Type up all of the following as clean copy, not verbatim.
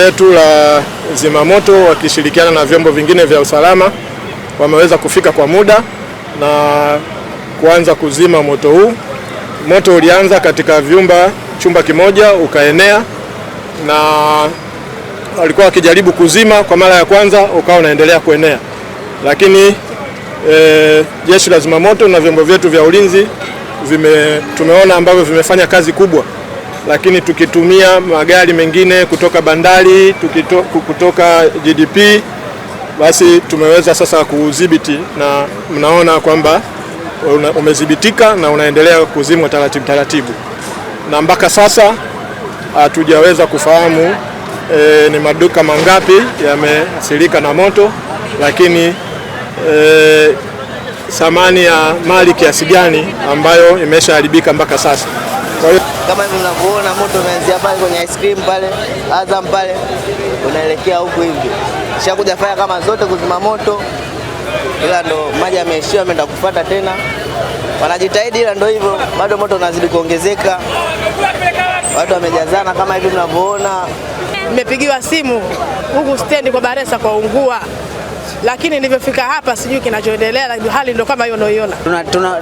letu la zimamoto wakishirikiana na vyombo vingine vya usalama wameweza kufika kwa muda na kuanza kuzima moto huu. Moto ulianza katika chumba kimoja ukaenea, na walikuwa wakijaribu kuzima kwa mara ya kwanza, ukawa unaendelea kuenea, lakini jeshi la zimamoto na vyombo vyetu vya ulinzi tumeona ambavyo vimefanya kazi kubwa, lakini tukitumia magari mengine kutoka bandari, kutoka GDP, basi tumeweza sasa kudhibiti, na mnaona kwamba umedhibitika na unaendelea kuzimwa taratibu. Na mpaka sasa hatujaweza kufahamu ni maduka mangapi yameathirika na moto, lakini thamani ya mali kiasi gani ambayo imeshaharibika mpaka sasa. Kwa hiyo kama hivi mnavyoona moto umeanzia pale kwenye ice cream pale Azam pale unaelekea huko hivi. Shakuja fanya kama zote kuzima moto, ila ndo maji yameishia, ameenda kufuata tena. Wanajitahidi, ila ndo hivyo bado moto unazidi kuongezeka. Watu wamejazana kama hivi mnavyoona. Nimepigiwa simu huku stendi kwa Baresa kwa ungua, lakini nilipofika hapa sijui kinachoendelea, lakini hali ndio kama hiyo unaoiona.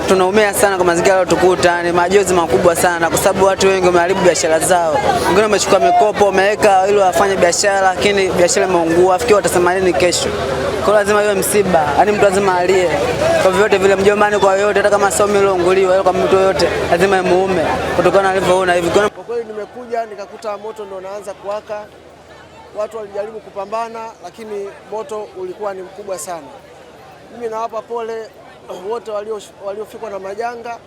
Tunaumia sana kwa mazingira yalotukuta, ni majonzi makubwa sana kwa sababu watu wengi wameharibu biashara zao. Wengine wamechukua mikopo, wameweka ili wafanye biashara, lakini biashara imeungua, afikia watasema nini kesho. Kwa lazima iwe msiba, yani mtu lazima alie. Kwa vyote vile mjombani kwa yote, hata kama somo lilounguliwa, kwa mtu yote lazima imuume kutokana na alivyoona hivi. Kwa kweli nimekuja nikakuta moto ndio unaanza kuwaka. Watu walijaribu kupambana, lakini moto ulikuwa ni mkubwa sana. Mimi nawapa pole wote waliofikwa na majanga.